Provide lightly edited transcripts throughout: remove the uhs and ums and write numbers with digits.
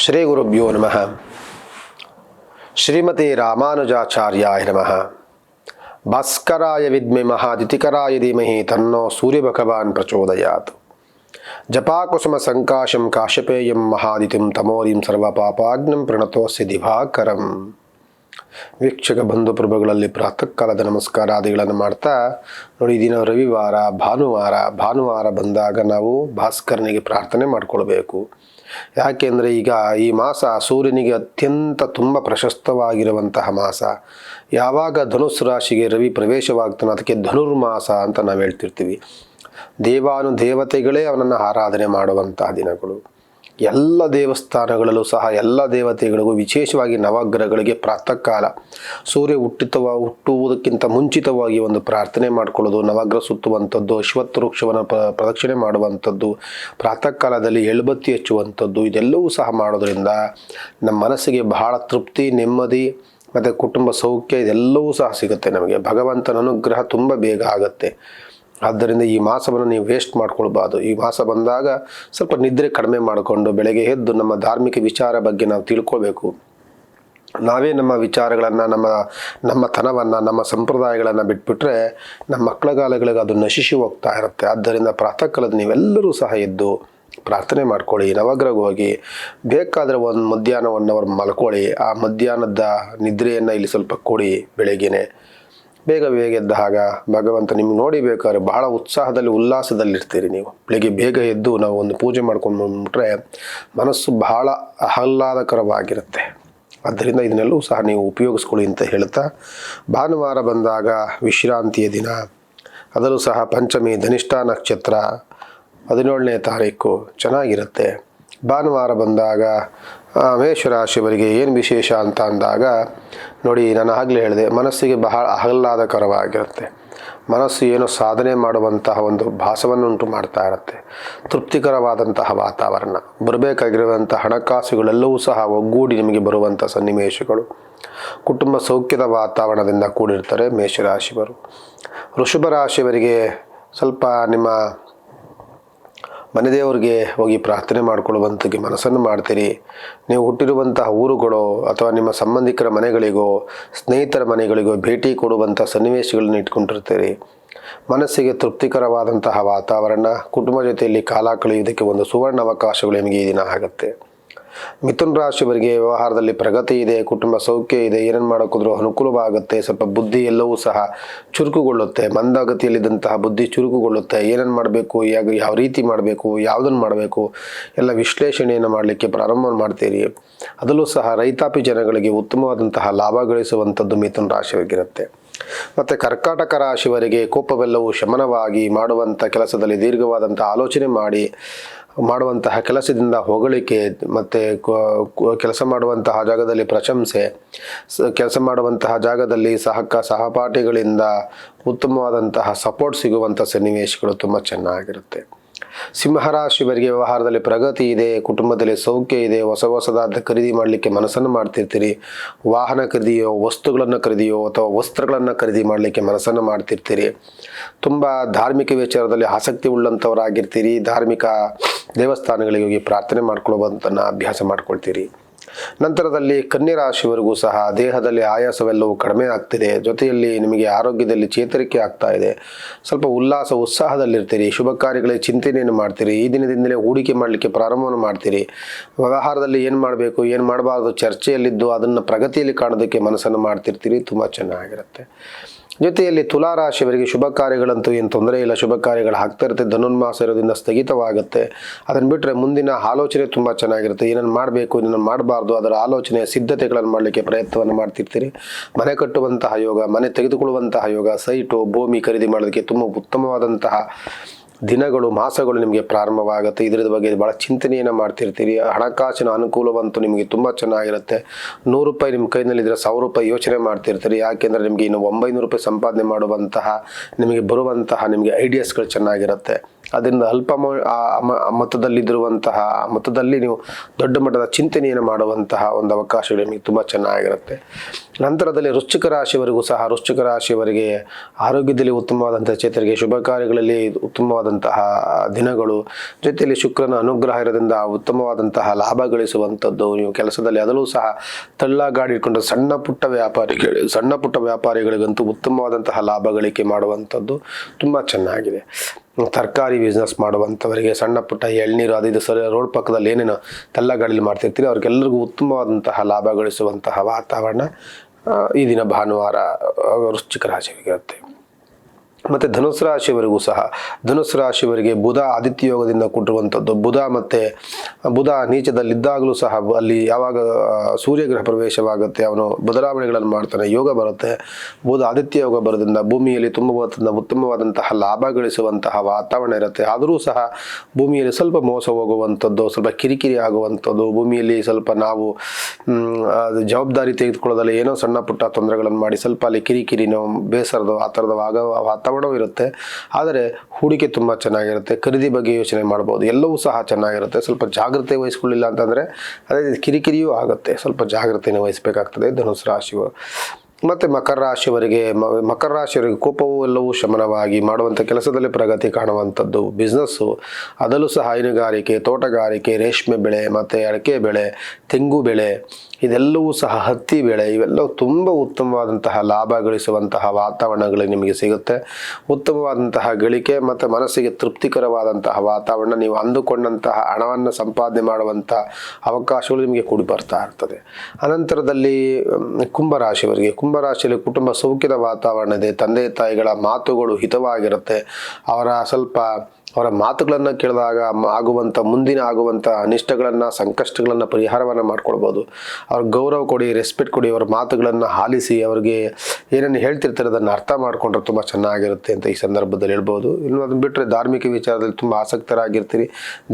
ಶ್ರೀ ಗುರುಭ್ಯೋ ನಮಃ. ಶ್ರೀಮತಿ ರಾಮಾನುಜಾಚಾರ್ಯಾಯ ನಮಃ. ಭಾಸ್ಕರಾಯ ವಿದ್ಮೆ ಮಹಾದಿತಿಕರಾಯ ಧೀಮಹಿ ತನ್ನೋ ಸೂರ್ಯ ಭಗವಾನ್ ಪ್ರಚೋದಯಾತ್. ಜಪಾಕುಸುಮ ಸಂಕಾಶಂ ಕಾಶ್ಯಪೇಯಂ ಮಹಾದಿತಿಂ ತಮೋದಿಂ ಸರ್ವಪಾಪಾಗ್ನಂ ಪ್ರಣತೋಸ್ಯ ದಿವಾಕರಂ. ವೀಕ್ಷಕ ಬಂಧು ಪ್ರಭುಗಳಲ್ಲಿ ಪ್ರಾತಃ ಕಾಲದ ನಮಸ್ಕಾರಾದಿಗಳನ್ನು ಮಾಡ್ತಾ ನೋಡಿ, ದಿನ ರವಿವಾರ, ಭಾನುವಾರ ಬಂದಾಗ ನಾವು ಭಾಸ್ಕರನಿಗೆ ಪ್ರಾರ್ಥನೆ ಮಾಡಿಕೊಳ್ಬೇಕು. ಯಾಕೆಂದರೆ ಈಗ ಈ ಮಾಸ ಸೂರ್ಯನಿಗೆ ಅತ್ಯಂತ ತುಂಬ ಪ್ರಶಸ್ತವಾಗಿರುವಂತಹ ಮಾಸ. ಯಾವಾಗ ಧನುಸ್ಸು ರಾಶಿಗೆ ರವಿ ಪ್ರವೇಶವಾಗ್ತಾನೆ ಅದಕ್ಕೆ ಧನುರ್ಮಾಸ ಅಂತ ನಾವು ಹೇಳ್ತಿರ್ತೀವಿ. ದೇವತೆಗಳೇ ಅವನನ್ನು ಆರಾಧನೆ ಮಾಡುವಂತಹ ದಿನಗಳು. ಎಲ್ಲ ದೇವಸ್ಥಾನಗಳಲ್ಲೂ ಸಹ ಎಲ್ಲ ದೇವತೆಗಳಿಗೂ, ವಿಶೇಷವಾಗಿ ನವಗ್ರಹಗಳಿಗೆ ಪ್ರಾತಃ ಕಾಲ ಸೂರ್ಯ ಹುಟ್ಟುವುದಕ್ಕಿಂತ ಮುಂಚಿತವಾಗಿ ಒಂದು ಪ್ರಾರ್ಥನೆ ಮಾಡಿಕೊಳ್ಳೋದು, ನವಗ್ರಹ ಸುತ್ತುವಂಥದ್ದು, ಅಶ್ವತ್ಥ ವೃಕ್ಷವನ್ನು ಪ್ರದಕ್ಷಿಣೆ ಮಾಡುವಂಥದ್ದು, ಪ್ರಾತಃ ಕಾಲದಲ್ಲಿ ಎಳ್ಬತ್ತಿ ಹಚ್ಚುವಂಥದ್ದು, ಇದೆಲ್ಲವೂ ಸಹ ಮಾಡೋದರಿಂದ ನಮ್ಮ ಮನಸ್ಸಿಗೆ ಬಹಳ ತೃಪ್ತಿ, ನೆಮ್ಮದಿ ಮತ್ತು ಕುಟುಂಬ ಸೌಖ್ಯ ಇದೆಲ್ಲವೂ ಸಹ ಸಿಗುತ್ತೆ. ನಮಗೆ ಭಗವಂತನ ಅನುಗ್ರಹ ತುಂಬ ಬೇಗ ಆಗುತ್ತೆ. ಆದ್ದರಿಂದ ಈ ಮಾಸವನ್ನು ನೀವು ವೇಸ್ಟ್ ಮಾಡ್ಕೊಳ್ಬಾರ್ದು. ಈ ಮಾಸ ಬಂದಾಗ ಸ್ವಲ್ಪ ನಿದ್ರೆ ಕಡಿಮೆ ಮಾಡಿಕೊಂಡು ಬೆಳಗ್ಗೆ ಎದ್ದು ನಮ್ಮ ಧಾರ್ಮಿಕ ವಿಚಾರ ಬಗ್ಗೆ ನಾವು ತಿಳ್ಕೊಳ್ಬೇಕು. ನಾವೇ ನಮ್ಮ ವಿಚಾರಗಳನ್ನು, ನಮ್ಮ ತನವನ್ನು, ನಮ್ಮ ಸಂಪ್ರದಾಯಗಳನ್ನು ಬಿಟ್ಬಿಟ್ರೆ ನಮ್ಮ ಮಕ್ಕಳಗಾಲಗಳಿಗೆ ಅದು ನಶಿಸಿ ಹೋಗ್ತಾ ಇರುತ್ತೆ. ಆದ್ದರಿಂದ ಪ್ರಾತಃ ಕಾಲದ ನೀವೆಲ್ಲರೂ ಸಹ ಎದ್ದು ಪ್ರಾರ್ಥನೆ ಮಾಡ್ಕೊಳ್ಳಿ, ನವಗ್ರಹಕ್ಕೆ ಹೋಗಿ, ಬೇಕಾದರೆ ಒಂದು ಮಧ್ಯಾಹ್ನ 1 ಅವರ್ ಮಲ್ಕೊಳ್ಳಿ. ಆ ಮಧ್ಯಾಹ್ನದ ನಿದ್ರೆಯನ್ನು ಇಲ್ಲಿ ಸ್ವಲ್ಪ ಕೊಡಿ. ಬೆಳಗ್ಗೆನೆ ಬೇಗ ಎದ್ದಾಗ ಭಗವಂತ ನಿಮ್ಗೆ ನೋಡಿ ಬೇಕಾದ್ರೆ ಬಹಳ ಉತ್ಸಾಹದಲ್ಲಿ ಉಲ್ಲಾಸದಲ್ಲಿರ್ತೀರಿ. ನೀವು ಬೆಳಗ್ಗೆ ಬೇಗ ಎದ್ದು ನಾವು ಒಂದು ಪೂಜೆ ಮಾಡ್ಕೊಂಡು ಬಂದ್ಬಿಟ್ರೆ ಮನಸ್ಸು ಬಹಳ ಆಹ್ಲಾದಕರವಾಗಿರುತ್ತೆ. ಆದ್ದರಿಂದ ಇದನ್ನೆಲ್ಲವೂ ಸಹ ನೀವು ಉಪಯೋಗಿಸ್ಕೊಳ್ಳಿ ಅಂತ ಹೇಳ್ತಾ, ಭಾನುವಾರ ಬಂದಾಗ ವಿಶ್ರಾಂತಿಯ ದಿನ, ಅದರಲ್ಲೂ ಸಹ ಪಂಚಮಿ ಧನಿಷ್ಠ ನಕ್ಷತ್ರ 17ನೇ ತಾರೀಕು ಚೆನ್ನಾಗಿರುತ್ತೆ. ಭಾನುವಾರ ಬಂದಾಗ ಮೇಷರಾಶಿಯವರಿಗೆ ಏನು ವಿಶೇಷ ಅಂತ ಅಂದಾಗ ನೋಡಿ, ನಾನು ಆಗಲೇ ಹೇಳಿದೆ, ಮನಸ್ಸಿಗೆ ಬಹಳ ಆಹ್ಲಾದಕರವಾಗಿರುತ್ತೆ. ಮನಸ್ಸು ಏನೋ ಸಾಧನೆ ಮಾಡುವಂತಹ ಒಂದು ಭಾಸವನ್ನುಂಟು ಮಾಡ್ತಾ ಇರುತ್ತೆ. ತೃಪ್ತಿಕರವಾದಂತಹ ವಾತಾವರಣ, ಬರಬೇಕಾಗಿರುವಂಥ ಹಣಕಾಸುಗಳೆಲ್ಲವೂ ಸಹ ಒಗ್ಗೂಡಿ ನಿಮಗೆ ಬರುವಂಥ ಸನ್ನಿವೇಶಗಳು, ಕುಟುಂಬ ಸೌಖ್ಯದ ವಾತಾವರಣದಿಂದ ಕೂಡಿರ್ತಾರೆ ಮೇಷರಾಶಿಯವರು. ವೃಷಭ ರಾಶಿಯವರಿಗೆ ಸ್ವಲ್ಪ ನಿಮ್ಮ ಮನೆದೇವರಿಗೆ ಹೋಗಿ ಪ್ರಾರ್ಥನೆ ಮಾಡಿಕೊಳ್ಳುವಂಥಕ್ಕೆ ಮನಸ್ಸನ್ನು ಮಾಡ್ತೀರಿ. ನೀವು ಹುಟ್ಟಿರುವಂತಹ ಊರುಗಳು ಅಥವಾ ನಿಮ್ಮ ಸಂಬಂಧಿಕರ ಮನೆಗಳಿಗೋ ಸ್ನೇಹಿತರ ಮನೆಗಳಿಗೋ ಭೇಟಿ ಕೊಡುವಂಥ ಸನ್ನಿವೇಶಗಳನ್ನು ಇಟ್ಕೊಂಡಿರ್ತೀರಿ. ಮನಸ್ಸಿಗೆ ತೃಪ್ತಿಕರವಾದಂತಹ ವಾತಾವರಣ, ಕುಟುಂಬ ಜೊತೆಯಲ್ಲಿ ಕಾಲ ಕಳೆಯುವುದಕ್ಕೆ ಒಂದು ಸುವರ್ಣ ಅವಕಾಶಗಳು ನಿಮಗೆ ಈ ದಿನ ಆಗುತ್ತೆ. ಮಿಥುನ ರಾಶಿಯವರಿಗೆ ವ್ಯವಹಾರದಲ್ಲಿ ಪ್ರಗತಿ ಇದೆ, ಕುಟುಂಬ ಸೌಖ್ಯ ಇದೆ, ಏನೇನು ಮಾಡೋಕ್ಕೋದ್ರೂ ಅನುಕೂಲವಾಗುತ್ತೆ. ಸ್ವಲ್ಪ ಬುದ್ಧಿ ಎಲ್ಲವೂ ಸಹ ಚುರುಕುಗೊಳ್ಳುತ್ತೆ. ಮಂದಗತಿಯಲ್ಲಿದ್ದಂತಹ ಬುದ್ಧಿ ಚುರುಕುಗೊಳ್ಳುತ್ತೆ. ಏನೇನು ಮಾಡಬೇಕು, ಯಾವ ರೀತಿ ಮಾಡಬೇಕು, ಯಾವುದನ್ನು ಮಾಡಬೇಕು ಎಲ್ಲ ವಿಶ್ಲೇಷಣೆಯನ್ನು ಮಾಡಲಿಕ್ಕೆ ಪ್ರಾರಂಭ ಮಾಡ್ತೀರಿ. ಅದರಲ್ಲೂ ಸಹ ರೈತಾಪಿ ಜನಗಳಿಗೆ ಉತ್ತಮವಾದಂತಹ ಲಾಭ ಗಳಿಸುವಂಥದ್ದು ಮಿಥುನ ರಾಶಿಯವರಿಗಿರುತ್ತೆ. ಮತ್ತು ಕರ್ಕಾಟಕ ರಾಶಿಯವರಿಗೆ ಕೋಪವೆಲ್ಲವೂ ಶಮನವಾಗಿ ಮಾಡುವಂಥ ಕೆಲಸದಲ್ಲಿ ದೀರ್ಘವಾದಂಥ ಆಲೋಚನೆ ಮಾಡುವಂತಹ ಕೆಲಸದಿಂದ ಹೊಗಳಿಕೆ, ಮತ್ತು ಕೆಲಸ ಮಾಡುವಂತಹ ಜಾಗದಲ್ಲಿ ಪ್ರಶಂಸೆ, ಕೆಲಸ ಮಾಡುವಂತಹ ಜಾಗದಲ್ಲಿ ಸಹಪಾಠಿಗಳಿಂದ ಉತ್ತಮವಾದಂತಹ ಸಪೋರ್ಟ್ ಸಿಗುವಂಥ ಸನ್ನಿವೇಶಗಳು ತುಂಬ ಚೆನ್ನಾಗಿರುತ್ತೆ. ಸಿಂಹರಾಶಿಯವರಿಗೆ ವ್ಯವಹಾರದಲ್ಲಿ ಪ್ರಗತಿ ಇದೆ, ಕುಟುಂಬದಲ್ಲಿ ಸೌಖ್ಯ ಇದೆ, ಹೊಸದಾದ ಖರೀದಿ ಮಾಡಲಿಕ್ಕೆ ಮನಸ್ಸನ್ನು ಮಾಡ್ತಿರ್ತೀರಿ. ವಾಹನ ಖರೀದಿಯೋ, ವಸ್ತುಗಳನ್ನು ಖರೀದಿಯೋ ಅಥವಾ ವಸ್ತ್ರಗಳನ್ನು ಖರೀದಿ ಮಾಡಲಿಕ್ಕೆ ಮನಸ್ಸನ್ನು ಮಾಡ್ತಿರ್ತೀರಿ. ತುಂಬ ಧಾರ್ಮಿಕ ವಿಚಾರದಲ್ಲಿ ಆಸಕ್ತಿ ಉಳ್ಳಂಥವರಾಗಿರ್ತೀರಿ. ಧಾರ್ಮಿಕ ದೇವಸ್ಥಾನಗಳಿಗೆ ಹೋಗಿ ಪ್ರಾರ್ಥನೆ ಮಾಡ್ಕೊಳ್ಳುವಂಥನ್ನು ಅಭ್ಯಾಸ ಮಾಡ್ಕೊಳ್ತೀರಿ. ನಂತರದಲ್ಲಿ ಕನ್ಯಾ ರಾಶಿಯವರೆಗೂ ಸಹ ದೇಹದಲ್ಲಿ ಆಯಾಸವೆಲ್ಲವೂ ಕಡಿಮೆ ಆಗ್ತಿದೆ. ಜೊತೆಯಲ್ಲಿ ನಿಮಗೆ ಆರೋಗ್ಯದಲ್ಲಿ ಚೇತರಿಕೆ ಆಗ್ತಾ ಇದೆ. ಸ್ವಲ್ಪ ಉತ್ಸಾಹದಲ್ಲಿರ್ತೀರಿ. ಶುಭ ಕಾರ್ಯಗಳಿಗೆ ಚಿಂತನೆಯನ್ನು ಮಾಡ್ತೀರಿ. ಈ ದಿನದಿಂದಲೇ ಹೂಡಿಕೆ ಮಾಡಲಿಕ್ಕೆ ಪ್ರಾರಂಭವನ್ನು ಮಾಡ್ತೀರಿ. ವ್ಯವಹಾರದಲ್ಲಿ ಏನು ಮಾಡಬೇಕು, ಏನು ಮಾಡಬಾರ್ದು ಚರ್ಚೆಯಲ್ಲಿದ್ದು ಅದನ್ನು ಪ್ರಗತಿಯಲ್ಲಿ ಕಾಣೋದಕ್ಕೆ ಮನಸ್ಸನ್ನು ಮಾಡ್ತಿರ್ತೀರಿ. ತುಂಬ ಚೆನ್ನಾಗಿರುತ್ತೆ. ಜೊತೆಯಲ್ಲಿ ತುಲಾ ರಾಶಿಯವರಿಗೆ ಶುಭ ಕಾರ್ಯಗಳಂತೂ ಏನು ತೊಂದರೆ ಇಲ್ಲ, ಶುಭ ಕಾರ್ಯಗಳು ಆಗ್ತಾ ಇರುತ್ತೆ. ಧನುರ್ಮಾಸ ಇರೋದ್ರಿಂದ ಸ್ಥಗಿತವಾಗುತ್ತೆ. ಅದನ್ನು ಬಿಟ್ಟರೆ ಮುಂದಿನ ಆಲೋಚನೆ ತುಂಬ ಚೆನ್ನಾಗಿರುತ್ತೆ. ಏನನ್ನು ಮಾಡಬೇಕು, ಏನನ್ನು ಮಾಡಬಾರ್ದು ಅದರ ಆಲೋಚನೆ ಸಿದ್ಧತೆಗಳನ್ನು ಮಾಡಲಿಕ್ಕೆ ಪ್ರಯತ್ನವನ್ನು ಮಾಡ್ತಿರ್ತೀರಿ. ಮನೆ ಕಟ್ಟುವಂತಹ ಯೋಗ, ಮನೆ ತೆಗೆದುಕೊಳ್ಳುವಂತಹ ಯೋಗ, ಸೈಟು ಭೂಮಿ ಖರೀದಿ ಮಾಡೋದಕ್ಕೆ ತುಂಬ ಉತ್ತಮವಾದಂತಹ ದಿನಗಳು, ಮಾಸಗಳು ನಿಮಗೆ ಪ್ರಾರಂಭವಾಗುತ್ತೆ. ಇದರ ಬಗ್ಗೆ ಭಾಳ ಚಿಂತನೆಯನ್ನು ಮಾಡ್ತಿರ್ತೀರಿ. ಹಣಕಾಸಿನ ಅನುಕೂಲವಂತೂ ನಿಮಗೆ ತುಂಬ ಚೆನ್ನಾಗಿರುತ್ತೆ. 100 ರೂಪಾಯಿ ನಿಮ್ಮ ಕೈನಲ್ಲಿದ್ದರೆ 1000 ರೂಪಾಯಿ ಯೋಚನೆ ಮಾಡ್ತಿರ್ತೀರಿ. ಯಾಕೆಂದರೆ ನಿಮಗೆ ಇನ್ನು 900 ರೂಪಾಯಿ ಸಂಪಾದನೆ ಮಾಡುವಂತಹ ನಿಮಗೆ ಬರುವಂತಹ ನಿಮಗೆ ಐಡಿಯಾಸ್ಗಳು ಚೆನ್ನಾಗಿರುತ್ತೆ. ಅದರಿಂದ ಮೊತ್ತದಲ್ಲಿ ನೀವು ದೊಡ್ಡ ಮಟ್ಟದ ಚಿಂತನೆಯನ್ನು ಮಾಡುವಂತಹ ಒಂದು ಅವಕಾಶಗಳು ನಿಮಗೆ ತುಂಬ ಚೆನ್ನಾಗಿರುತ್ತೆ. ನಂತರದಲ್ಲಿ ವೃಶ್ಚಿಕ ರಾಶಿಯವರಿಗೆ ಆರೋಗ್ಯದಲ್ಲಿ ಉತ್ತಮವಾದಂತಹ ಚೇತರಿಕೆ, ಶುಭ ಕಾರ್ಯಗಳಲ್ಲಿ ಉತ್ತಮವಾದಂತಹ ದಿನಗಳು, ಜೊತೆಯಲ್ಲಿ ಶುಕ್ರನ ಅನುಗ್ರಹ ಇರೋದ್ರಿಂದ ಉತ್ತಮವಾದಂತಹ ಲಾಭ ಗಳಿಸುವಂಥದ್ದು. ನೀವು ಕೆಲಸದಲ್ಲಿ ಅದರಲ್ಲೂ ಸಹ ತಳ್ಳಗಾಡಿ ಇಟ್ಕೊಂಡು ಸಣ್ಣ ಪುಟ್ಟ ವ್ಯಾಪಾರಿಗಳಿಗಂತೂ ಉತ್ತಮವಾದಂತಹ ಲಾಭ ಗಳಿಕೆ ಮಾಡುವಂಥದ್ದು ತುಂಬ ಚೆನ್ನಾಗಿದೆ. ತರಕಾರಿ ಬಿಸ್ನೆಸ್ ಮಾಡುವಂಥವರಿಗೆ, ಸಣ್ಣ ಪುಟ್ಟ ಎಳ್ನೀರು ಅದು ಇದು ರೋಡ್ ಪಕ್ಕದಲ್ಲಿ ಏನೇನು ತಳ್ಳಗಾಡಿಲಿ ಮಾಡ್ತಿರ್ತೀರಿ ಅವ್ರಿಗೆಲ್ಲರಿಗೂ ಉತ್ತಮವಾದಂತಹ ಲಾಭ ಗಳಿಸುವಂತಹ ವಾತಾವರಣ ಈ ದಿನ ಭಾನುವಾರ ವೃಶ್ಚಿಕ ರಾಶಿಯವರಿಗಿರುತ್ತೆ. ಮತ್ತು ಧನುಸ್ಸು ರಾಶಿಯವರಿಗೆ ಬುಧ ಆದಿತ್ಯ ಯೋಗದಿಂದ ಕೊಟ್ಟಿರುವಂಥದ್ದು. ಬುಧ ನೀಚದಲ್ಲಿದ್ದಾಗಲೂ ಸಹ ಅಲ್ಲಿ ಯಾವಾಗ ಸೂರ್ಯಗ್ರಹ ಪ್ರವೇಶವಾಗುತ್ತೆ ಅವನು ಬದಲಾವಣೆಗಳನ್ನು ಮಾಡ್ತಾನೆ, ಯೋಗ ಬರುತ್ತೆ. ಬುಧ ಆದಿತ್ಯ ಯೋಗ ಬರೋದ್ರಿಂದ ಭೂಮಿಯಲ್ಲಿ ಉತ್ತಮವಾದಂತಹ ಲಾಭ ಗಳಿಸುವಂತಹ ವಾತಾವರಣ ಇರುತ್ತೆ. ಆದರೂ ಸಹ ಭೂಮಿಯಲ್ಲಿ ಸ್ವಲ್ಪ ಮೋಸ ಹೋಗುವಂಥದ್ದು, ಸ್ವಲ್ಪ ಕಿರಿಕಿರಿ ಆಗುವಂಥದ್ದು, ಭೂಮಿಯಲ್ಲಿ ಸ್ವಲ್ಪ ನಾವು ಜವಾಬ್ದಾರಿ ತೆಗೆದುಕೊಳ್ಳೋದ್ರಲ್ಲಿ ಏನೋ ಸಣ್ಣ ಪುಟ್ಟ ತೊಂದರೆಗಳನ್ನು ಮಾಡಿ ಸ್ವಲ್ಪ ಅಲ್ಲಿ ಕಿರಿಕಿರಿನೋ ಬೇಸರದೋ ಆ ಥರದ ವಾತಾವರಣವೂ ಇರುತ್ತೆ. ಆದರೆ ಹೂಡಿಕೆ ತುಂಬ ಚೆನ್ನಾಗಿರುತ್ತೆ. ಖರೀದಿ ಬಗ್ಗೆ ಯೋಚನೆ ಮಾಡ್ಬೋದು, ಎಲ್ಲವೂ ಸಹ ಚೆನ್ನಾಗಿರುತ್ತೆ. ಸ್ವಲ್ಪ ಜಾಗ್ರತೆ ವಹಿಸ್ಕೊಳ್ಳಿಲ್ಲ ಅಂತಂದರೆ ಅದೇ ಕಿರಿಕಿರಿಯೂ ಆಗುತ್ತೆ, ಸ್ವಲ್ಪ ಜಾಗ್ರತೆಯನ್ನು ವಹಿಸಬೇಕಾಗ್ತದೆ ಧನುಸ್ಸು ರಾಶಿಯವರು. ಮತ್ತು ಮಕರ ರಾಶಿಯವರಿಗೆ ಕೋಪವು ಎಲ್ಲವೂ ಶಮನವಾಗಿ ಮಾಡುವಂಥ ಕೆಲಸದಲ್ಲಿ ಪ್ರಗತಿ ಕಾಣುವಂಥದ್ದು. ಬಿಸ್ನೆಸ್ಸು ಅದರಲ್ಲೂ ಸಹ ಹೈನುಗಾರಿಕೆ, ತೋಟಗಾರಿಕೆ, ರೇಷ್ಮೆ ಬೆಳೆ ಮತ್ತು ಅಡಿಕೆ ಬೆಳೆ, ತೆಂಗು ಬೆಳೆ, ಇದೆಲ್ಲವೂ ಸಹ ಹತ್ತಿ ಬೆಳೆ, ಇವೆಲ್ಲವೂ ತುಂಬ ಉತ್ತಮವಾದಂತಹ ಲಾಭ ಗಳಿಸುವಂತಹ ವಾತಾವರಣಗಳು ನಿಮಗೆ ಸಿಗುತ್ತೆ. ಉತ್ತಮವಾದಂತಹ ಗಳಿಕೆ ಮತ್ತು ಮನಸ್ಸಿಗೆ ತೃಪ್ತಿಕರವಾದಂತಹ ವಾತಾವರಣ, ನೀವು ಅಂದುಕೊಂಡಂತಹ ಹಣವನ್ನು ಸಂಪಾದನೆ ಮಾಡುವಂಥ ಅವಕಾಶಗಳು ನಿಮಗೆ ಕೂಡಿ ಬರ್ತಾ ಇರ್ತದೆ. ಅನಂತರದಲ್ಲಿ ಕುಂಭರಾಶಿಯಲ್ಲಿ ಕುಟುಂಬ ಸೌಖ್ಯದ ವಾತಾವರಣ ಇದೆ. ತಂದೆ ತಾಯಿಗಳ ಮಾತುಗಳು ಹಿತವಾಗಿರುತ್ತೆ. ಅವರ ಮಾತುಗಳನ್ನು ಕೇಳಿದಾಗ ಮುಂದಿನ ಆಗುವಂಥ ಅನಿಷ್ಟಗಳನ್ನು, ಸಂಕಷ್ಟಗಳನ್ನು ಪರಿಹಾರವನ್ನು ಮಾಡ್ಕೊಳ್ಬೋದು. ಅವ್ರಿಗೆ ಗೌರವ ಕೊಡಿ, ರೆಸ್ಪೆಕ್ಟ್ ಕೊಡಿ, ಅವರ ಮಾತುಗಳನ್ನು ಆಲಿಸಿ ಅವ್ರಿಗೆ ಏನನ್ನು ಹೇಳ್ತಿರ್ತಾರೆ ಅದನ್ನು ಅರ್ಥ ಮಾಡಿಕೊಂಡ್ರೆ ತುಂಬ ಚೆನ್ನಾಗಿರುತ್ತೆ ಅಂತ ಈ ಸಂದರ್ಭದಲ್ಲಿ ಹೇಳ್ಬೋದು. ಇನ್ನು ಅದನ್ನು ಬಿಟ್ಟರೆ ಧಾರ್ಮಿಕ ವಿಚಾರದಲ್ಲಿ ತುಂಬ ಆಸಕ್ತರಾಗಿರ್ತೀರಿ.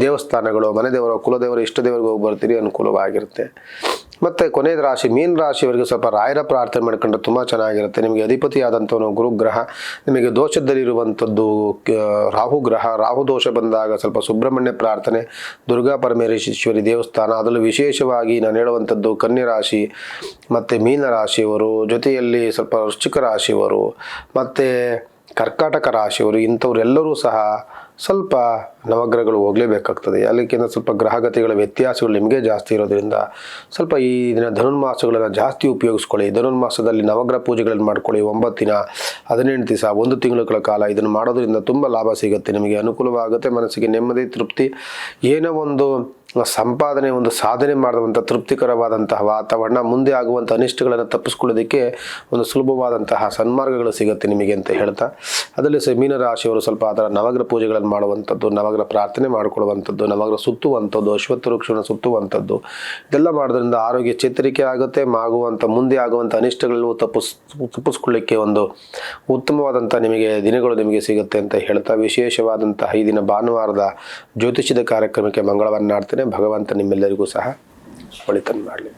ದೇವಸ್ಥಾನಗಳು, ಮನೆ ದೇವರು, ಕುಲದೇವರು, ಇಷ್ಟ ದೇವರಿಗೆ ಹೋಗಿ ಬರ್ತೀರಿ, ಅನುಕೂಲವಾಗಿರುತ್ತೆ. ಮತ್ತು ಕೊನೆಯದ ರಾಶಿ ಮೀನ ರಾಶಿಯವರಿಗೆ ಸ್ವಲ್ಪ ರಾಯರ ಪ್ರಾರ್ಥನೆ ಮಾಡ್ಕೊಂಡ್ರೆ ತುಂಬ ಚೆನ್ನಾಗಿರುತ್ತೆ. ನಿಮಗೆ ಅಧಿಪತಿಯಾದಂಥವನು ಗುರುಗ್ರಹ, ನಿಮಗೆ ದೋಷದಲ್ಲಿರುವಂಥದ್ದು ರಾಹು ದೋಷ ಬಂದಾಗ ಸ್ವಲ್ಪ ಸುಬ್ರಹ್ಮಣ್ಯ ಪ್ರಾರ್ಥನೆ, ದುರ್ಗಾ ಪರಮೇಶ್ವರಿ ದೇವಸ್ಥಾನ, ಅದರಲ್ಲೂ ವಿಶೇಷವಾಗಿ ನಾನು ಹೇಳುವಂಥದ್ದು ಕನ್ಯಾ ರಾಶಿ ಮತ್ತು ಮೀನ ರಾಶಿಯವರು, ಜೊತೆಯಲ್ಲಿ ಸ್ವಲ್ಪ ವೃಶ್ಚಿಕ ರಾಶಿಯವರು ಮತ್ತು ಕರ್ಕಾಟಕ ರಾಶಿಯವರು, ಇಂಥವರೆಲ್ಲರೂ ಸಹ ಸ್ವಲ್ಪ ನವಗ್ರಹಗಳು ಹೋಗಲೇಬೇಕಾಗ್ತದೆ. ಅದಕ್ಕಿಂತ ಸ್ವಲ್ಪ ಗ್ರಹಗತಿಗಳ ವ್ಯತ್ಯಾಸಗಳು ನಿಮಗೆ ಜಾಸ್ತಿ ಇರೋದ್ರಿಂದ ಸ್ವಲ್ಪ ಈ ದಿನ ಧನುರ್ಮಾಸಗಳನ್ನು ಜಾಸ್ತಿ ಉಪಯೋಗಿಸ್ಕೊಳ್ಳಿ. ಧನುರ್ಮಾಸದಲ್ಲಿ ನವಗ್ರಹ ಪೂಜೆಗಳನ್ನು ಮಾಡ್ಕೊಳ್ಳಿ. 9 ದಿನ, 18 ದಿವಸ, 1 ತಿಂಗಳ ಕಾಲ ಇದನ್ನು ಮಾಡೋದ್ರಿಂದ ತುಂಬ ಲಾಭ ಸಿಗುತ್ತೆ, ನಿಮಗೆ ಅನುಕೂಲವಾಗುತ್ತೆ. ಮನಸ್ಸಿಗೆ ನೆಮ್ಮದಿ, ತೃಪ್ತಿ, ಏನೋ ಒಂದು ಸಂಪಾದನೆ, ಒಂದು ಸಾಧನೆ ಮಾಡುವಂಥ ತೃಪ್ತಿಕರವಾದಂತಹ ವಾತಾವರಣ, ಮುಂದೆ ಆಗುವಂಥ ಅನಿಷ್ಟಗಳನ್ನು ತಪ್ಪಿಸ್ಕೊಳ್ಳೋದಕ್ಕೆ ಒಂದು ಸುಲಭವಾದಂತಹ ಸನ್ಮಾರ್ಗಗಳು ಸಿಗುತ್ತೆ ನಿಮಗೆ ಅಂತ ಹೇಳ್ತಾ, ಅದರಲ್ಲಿ ಮೀನ ರಾಶಿಯವರು ಸ್ವಲ್ಪ ಅದರ ನವಗ್ರಹ ಪೂಜೆಗಳನ್ನು ಮಾಡುವಂಥದ್ದು, ನವಗ್ರಹ ಪ್ರಾರ್ಥನೆ ಮಾಡಿಕೊಳ್ಳುವಂಥದ್ದು, ನವಗ್ರಹ ಸುತ್ತುವಂಥದ್ದು, ಅಶ್ವತ್ಥ ವೃಕ್ಷವನ್ನು ಸುತ್ತುವಂಥದ್ದು, ಇದೆಲ್ಲ ಮಾಡೋದ್ರಿಂದ ಆರೋಗ್ಯ ಚೇತರಿಕೆ ಆಗುತ್ತೆ. ಮುಂದೆ ಆಗುವಂಥ ಅನಿಷ್ಟಗಳನ್ನು ತಪ್ಪಿಸ್ಕೊಳ್ಳಿಕ್ಕೆ ಒಂದು ಉತ್ತಮವಾದಂಥ ದಿನಗಳು ನಿಮಗೆ ಸಿಗುತ್ತೆ ಅಂತ ಹೇಳ್ತಾ, ವಿಶೇಷವಾದಂತಹ ಈ ದಿನ ಭಾನುವಾರದ ಜ್ಯೋತಿಷ್ಯದ ಕಾರ್ಯಕ್ರಮಕ್ಕೆ ಮಂಗಳವನ್ನು ಮಾಡ್ತೇನೆ. ಭಗವಂತ ನಿಮ್ಮೆಲ್ಲರಿಗೂ ಸಹ ಒಳಿತನ್ನು ಮಾಡಲಿ.